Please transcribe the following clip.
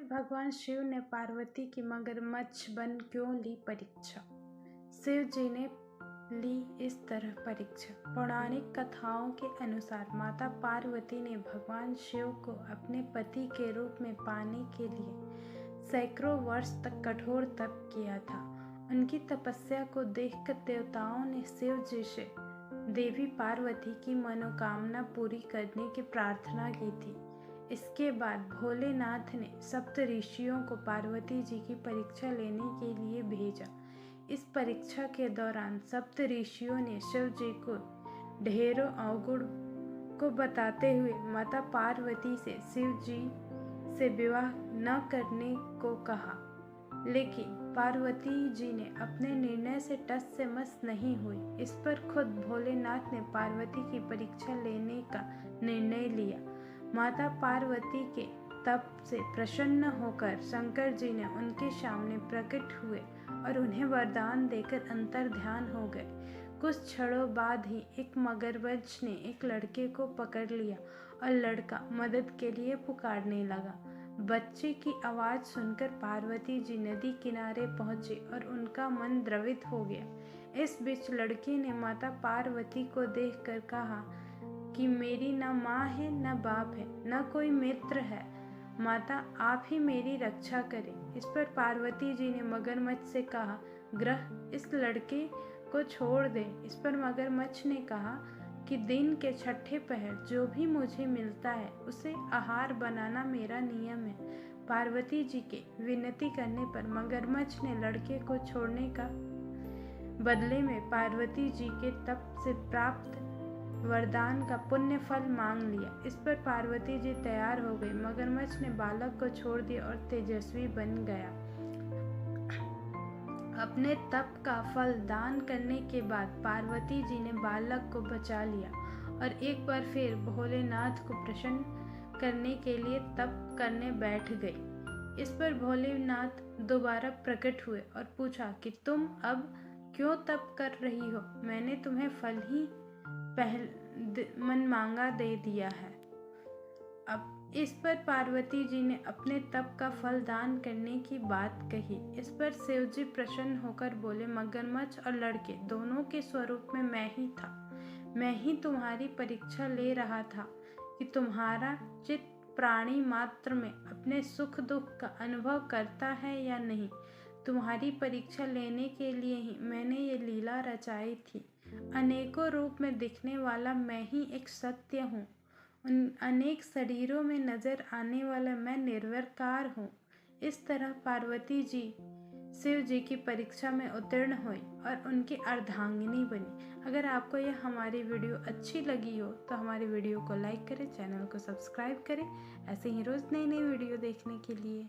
भगवान शिव ने पार्वती की मगरमच्छ बन क्यों ली परीक्षा। शिव जी ने ली इस तरह परीक्षा। पौराणिक कथाओं के अनुसार माता पार्वती ने भगवान शिव को अपने पति के रूप में पाने के लिए सैकड़ों वर्ष तक कठोर तप किया था। उनकी तपस्या को देखकर देवताओं ने शिव जी से देवी पार्वती की मनोकामना पूरी करने की प्रार्थना की थी। इसके बाद भोलेनाथ ने सप्त ऋषियों को पार्वती जी की परीक्षा लेने के लिए भेजा। इस परीक्षा के दौरान सप्त ऋषियों ने शिव जी को ढेरों अवगुण को बताते हुए माता पार्वती से शिव जी से विवाह न करने को कहा, लेकिन पार्वती जी ने अपने निर्णय से टस से मस नहीं हुई। इस पर खुद भोलेनाथ ने पार्वती की परीक्षा लेने का निर्णय लिया। माता पार्वती के तप से प्रसन्न होकर शंकर जी ने उनके सामने प्रकट हुए और उन्हें वरदान देकर अंतर्ध्यान हो गए। कुछ क्षणों बाद ही एक मगरमच्छ ने एक लड़के को पकड़ लिया और लड़का मदद के लिए पुकारने लगा। बच्चे की आवाज़ सुनकर पार्वती जी नदी किनारे पहुंचे और उनका मन द्रवित हो गया। इस बीच लड़के ने माता पार्वती को देखकर कहा कि मेरी न माँ है न बाप है न कोई मित्र है, माता आप ही मेरी रक्षा करें। इस पर पार्वती जी ने मगरमच्छ से कहा, ग्रह इस लड़के को छोड़ दे। इस पर मगरमच्छ ने कहा कि दिन के छठे पहर जो भी मुझे मिलता है उसे आहार बनाना मेरा नियम है। पार्वती जी के विनती करने पर मगरमच्छ ने लड़के को छोड़ने का बदले में पार्वती जी के तप से प्राप्त वरदान का पुण्य फल मांग लिया। इस पर पार्वती जी तैयार हो गई। मगरमच्छ ने बालक को छोड़ दिया और तेजस्वी बन गया। अपने तप का फल दान करने के बाद पार्वती जी ने बालक को बचा लिया और एक बार फिर भोलेनाथ को प्रसन्न करने के लिए तप करने बैठ गई। इस पर भोलेनाथ दोबारा प्रकट हुए और पूछा कि तुम अब क्यों तप कर रही हो? मैंने तुम्हें फल ही मन मांगा दे दिया है। अब इस पर पार्वती जी ने अपने तप का फल दान करने की बात कही। इस पर शिव जी प्रसन्न होकर बोले, मगरमच्छ और लड़के दोनों के स्वरूप में मैं ही था। मैं ही तुम्हारी परीक्षा ले रहा था कि तुम्हारा चित्त प्राणी मात्र में अपने सुख दुख का अनुभव करता है या नहीं। तुम्हारी परीक्षा लेने के लिए ही मैंने ये लीला रचाई थी। अनेकों रूप में दिखने वाला मैं ही एक सत्य हूँ। उन अनेक शरीरों में नजर आने वाला मैं निर्विकार हूँ। इस तरह पार्वती जी शिव जी की परीक्षा में उत्तीर्ण हुई और उनकी अर्धांगिनी बनी। अगर आपको यह हमारी वीडियो अच्छी लगी हो तो हमारी वीडियो को लाइक करें, चैनल को सब्सक्राइब करें ऐसे ही रोज़ नई नई वीडियो देखने के लिए।